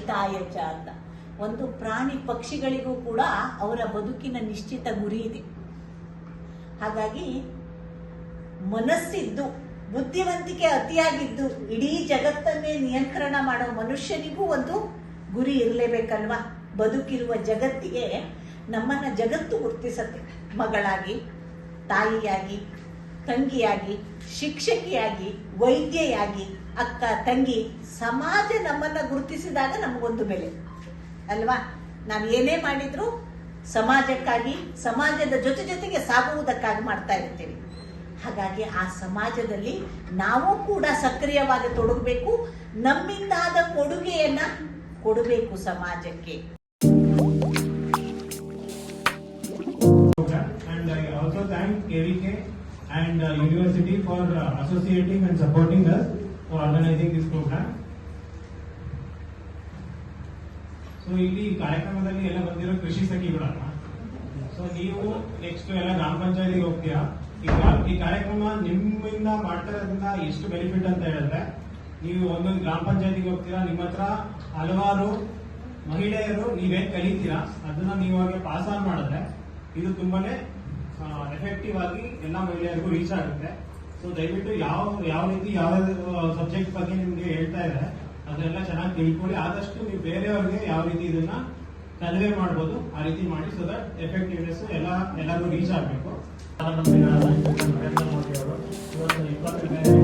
ಹಿತಾಯ ಚ ಅಂತ. ಒಂದು ಪ್ರಾಣಿ ಪಕ್ಷಿಗಳಿಗೂ ಕೂಡ ಅವರ ಬದುಕಿನ ನಿಶ್ಚಿತ ಗುರಿ ಇದೆ. ಹಾಗಾಗಿ ಮನಸ್ಸಿದ್ದು, ಬುದ್ಧಿವಂತಿಕೆ ಅತಿಯಾಗಿದ್ದು ಇಡೀ ಜಗತ್ತನ್ನೇ ನಿಯಂತ್ರಣ ಮಾಡೋ ಮನುಷ್ಯನಿಗೂ ಒಂದು ಗುರಿ ಇರಲೇಬೇಕಲ್ವಾ. ಬದುಕಿರುವ ಜಗತ್ತಿಗೆ ನಮ್ಮನ್ನ ಜಗತ್ತು ಗುರುತಿಸತ್ತೆ. ಮಗಳಾಗಿ, ತಾಯಿಯಾಗಿ, ತಂಗಿಯಾಗಿ, ಶಿಕ್ಷಕಿಯಾಗಿ, ವೈದ್ಯೆಯಾಗಿ, ಅಕ್ಕ ತಂಗಿ, ಸಮಾಜ ನಮ್ಮನ್ನ ಗುರುತಿಸಿದಾಗ ನಮಗೊಂದು ಬೆಲೆ ಅಲ್ವಾ. ನಾವು ಏನೇ ಮಾಡಿದ್ರು ಸಮಾಜಕ್ಕಾಗಿ, ಸಮಾಜದ ಜೊತೆಗೆ ಸಾಗುವುದಕ್ಕಾಗಿ ಮಾಡ್ತಾ ಇರ್ತೀವಿ. ಹಾಗಾಗಿ ಆ ಸಮಾಜದಲ್ಲಿ ನಾವು ಕೂಡ ಸಕ್ರಿಯವಾಗಿ ತೊಡಗಬೇಕು, ನಮ್ಮಿಂದಾದ ಕೊಡುಗೆಯನ್ನ ಕೊಡಬೇಕು ಸಮಾಜಕ್ಕೆ. And I also thank KVK and University for associating and supporting us for organizing this program. So ಇಲ್ಲಿ ಕಾರ್ಯಕ್ರಮದಲ್ಲಿ ಎಲ್ಲ ಬಂದಿರೋ ಕೃಷಿ ಸಖಿಗಳಲ್ಲ. ಸೊ ನೀವು ನೆಕ್ಸ್ಟ್ ಎಲ್ಲ ಗ್ರಾಮ ಪಂಚಾಯತಿಗೆ ಹೋಗ್ತೀರಾ. ಈ ಕಾರ್ಯಕ್ರಮ ನಿಮ್ಮಿಂದ ಮಾಡ್ತಿರೋದ್ರಿಂದ ಎಷ್ಟು ಬೆನಿಫಿಟ್ ಅಂತ ಹೇಳಿದ್ರೆ, ನೀವು ಒಂದೊಂದು ಗ್ರಾಮ ಪಂಚಾಯತಿಗೆ ಹೋಗ್ತೀರಾ, ನಿಮ್ಮ ಹತ್ರ ಹಲವಾರು ಮಹಿಳೆಯರು ನೀವೇನ್ ಕಲಿತೀರಾ ಅದನ್ನ ನೀವಾಗ ಪಾಸ್ ಆನ್ ಮಾಡಿದ್ರೆ ಇದು ತುಂಬಾನೇ ಎಫೆಕ್ಟಿವ್ ಆಗಿ ಎಲ್ಲ ಮಹಿಳೆಯರಿಗೂ ರೀಚ್ ಆಗುತ್ತೆ. ಸೊ ದಯವಿಟ್ಟು ಯಾವ ರೀತಿ ಯಾವ ಸಬ್ಜೆಕ್ಟ್ ಬಗ್ಗೆ ನಿಮ್ಗೆ ಹೇಳ್ತಾ ಇದ್ದಾರೆ ಅದನ್ನೆಲ್ಲ ಚೆನ್ನಾಗಿ ತಿಳ್ಕೊಳ್ಳಿ. ಆದಷ್ಟು ನೀವು ಬೇರೆಯವ್ರಿಗೆ ಯಾವ ರೀತಿ ಇದನ್ನ ಕನ್ವೆ ಮಾಡ್ಬೋದು ಆ ರೀತಿ ಮಾಡಿ, ಸೊ ದಟ್ ಎಫೆಕ್ಟಿವ್ನೆಸ್ ಎಲ್ಲರಿಗೂ ರೀಚ್ ಆಗಬೇಕು. ನರೇಂದ್ರ ಮೋದಿ ಅವರು ಇವತ್ತು 20